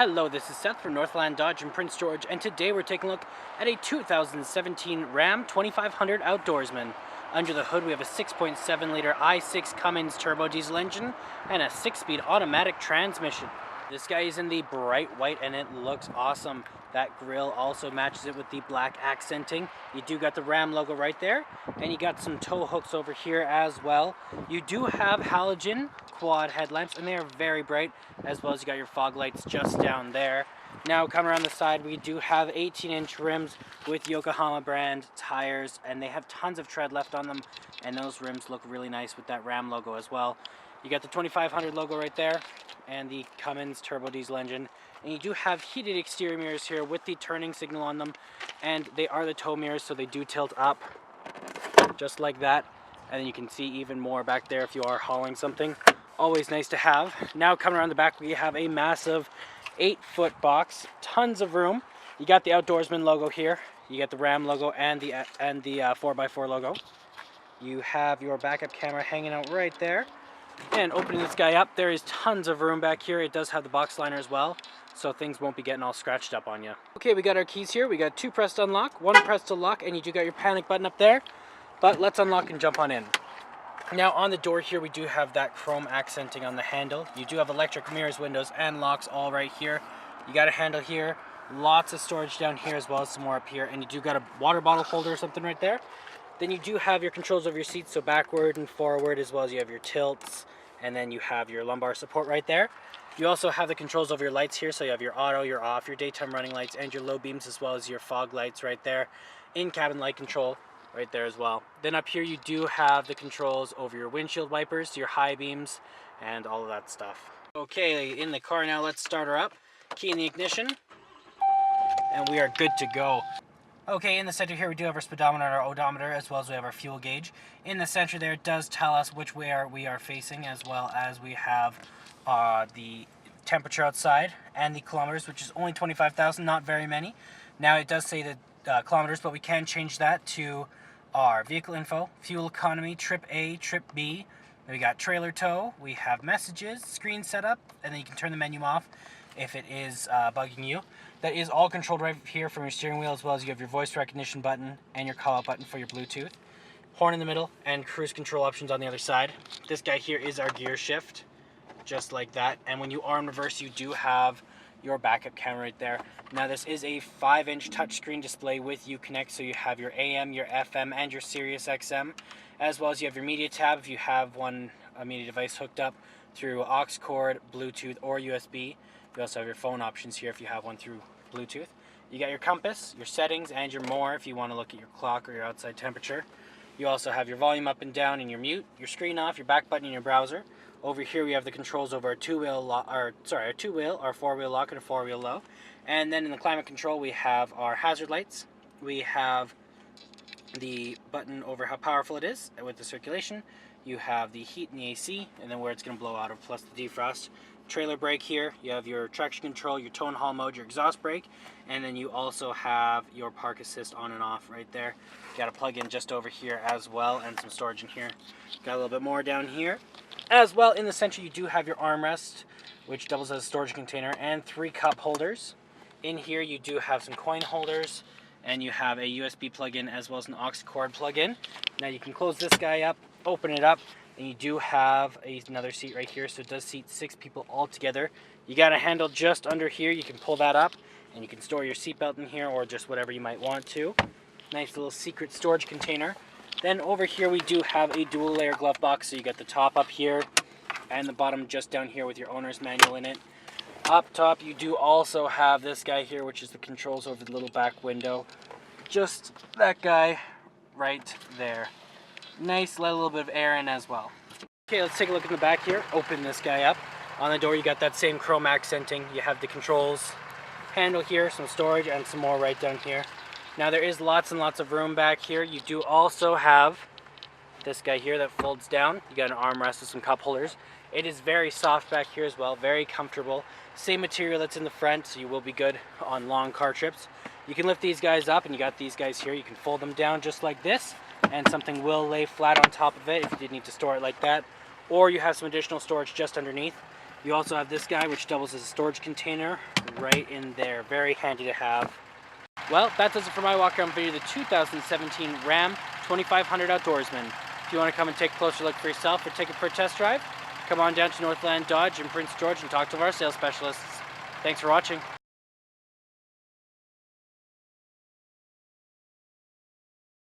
Hello, this is Seth from Northland Dodge in Prince George, and today we're taking a look at a 2017 Ram 2500 Outdoorsman. Under the hood we have a 6.7 liter i6 Cummins turbo diesel engine and a 6-speed automatic transmission. This guy is in the bright white and it looks awesome. That grille also matches it with the black accenting. You do got the Ram logo right there, and you got some tow hooks over here as well. You do have halogen quad headlamps, and they are very bright, as well as you got your fog lights just down there. Now coming around the side, we do have 18-inch rims with Yokohama brand tires, and they have tons of tread left on them, and those rims look really nice with that Ram logo as well. You got the 2500 logo right there, and the Cummins turbo diesel engine. And you do have heated exterior mirrors here with the turning signal on them, and they are the tow mirrors, so they do tilt up just like that. And then you can see even more back there if you are hauling something. Always nice to have. Now coming around the back, we have a massive 8-foot box, tons of room. You got the Outdoorsman logo here, you got the Ram logo and the 4x4 logo. You have your backup camera hanging out right there. And opening this guy up, there is tons of room back here. It does have the box liner as well, so things won't be getting all scratched up on you. Okay, we got our keys here. We got 2 pressed to unlock, 1 pressed to lock, and you do got your panic button up there. But let's unlock and jump on in. Now on the door here, we do have that chrome accenting on the handle. You do have electric mirrors, windows, and locks all right here. You got a handle here, lots of storage down here as well as some more up here, and you do got a water bottle holder or something right there. Then you do have your controls over your seats, so backward and forward, as well as you have your tilts, and then you have your lumbar support right there. You also have the controls over your lights here, so you have your auto, your off, your daytime running lights, and your low beams, as well as your fog lights right there. In-cabin light control right there as well. Then up here you do have the controls over your windshield wipers, your high beams, and all of that stuff. Okay, in the car now, let's start her up. Key in the ignition, and we are good to go. Okay, in the center here we do have our speedometer and our odometer, as well as we have our fuel gauge. In the center there, it does tell us which way we are facing, as well as we have the temperature outside and the kilometers, which is only 25,000, not very many. Now it does say the kilometers, but we can change that to our vehicle info, fuel economy, trip A, trip B. We got trailer tow, we have messages, screen setup, and then you can turn the menu off if it is bugging you. That is all controlled right here from your steering wheel, as well as you have your voice recognition button and your call out button for your Bluetooth. Horn in the middle and cruise control options on the other side. This guy here is our gear shift, just like that. And when you are in reverse, you do have your backup camera right there. Now this is a 5-inch touchscreen display with Uconnect, so you have your AM, your FM, and your Sirius XM, as well as you have your media tab if you have a media device hooked up through aux cord, Bluetooth, or USB. You also have your phone options here if you have one through Bluetooth. You got your compass, your settings, and your more if you want to look at your clock or your outside temperature. You also have your volume up and down and your mute, your screen off, your back button, and your browser. Over here we have the controls over our two-wheel, our 4-wheel lock and a 4-wheel low. And then in the climate control we have our hazard lights. We have the button over how powerful it is with the circulation. You have the heat and the AC, and then where it's going to blow out of, plus the defrost. Trailer brake here, you have your traction control, your tow and haul mode, your exhaust brake, and then you also have your park assist on and off right there. You got a plug in just over here as well, and some storage in here. Got a little bit more down here. As well, in the center you do have your armrest, which doubles as a storage container, and 3 cup holders. In here you do have some coin holders, and you have a USB plug-in as well as an aux cord plug-in. Now you can close this guy up, open it up, and you do have another seat right here, so it does seat 6 people all together. You got a handle just under here, you can pull that up, and you can store your seatbelt in here or just whatever you might want to. Nice little secret storage container. Then over here we do have a dual layer glove box, so you got the top up here and the bottom just down here with your owner's manual in it. Up top you do also have this guy here, which is the controls over the little back window. Just that guy right there. Nice, let a little bit of air in as well. Okay, let's take a look in the back here. Open this guy up. On the door you got that same chrome accenting. You have the controls handle here, some storage, and some more right down here. Now there is lots and lots of room back here. You do also have this guy here that folds down. You got an armrest with some cup holders. It is very soft back here as well, very comfortable. Same material that's in the front, so you will be good on long car trips. You can lift these guys up, and you got these guys here. You can fold them down just like this, and something will lay flat on top of it if you did need to store it like that. Or you have some additional storage just underneath. You also have this guy, which doubles as a storage container right in there. Very handy to have. Well, that does it for my walk around video of the 2017 Ram 2500 Outdoorsman. If you want to come and take a closer look for yourself or take it for a test drive, come on down to Northland Dodge in Prince George and talk to our sales specialists. Thanks for watching.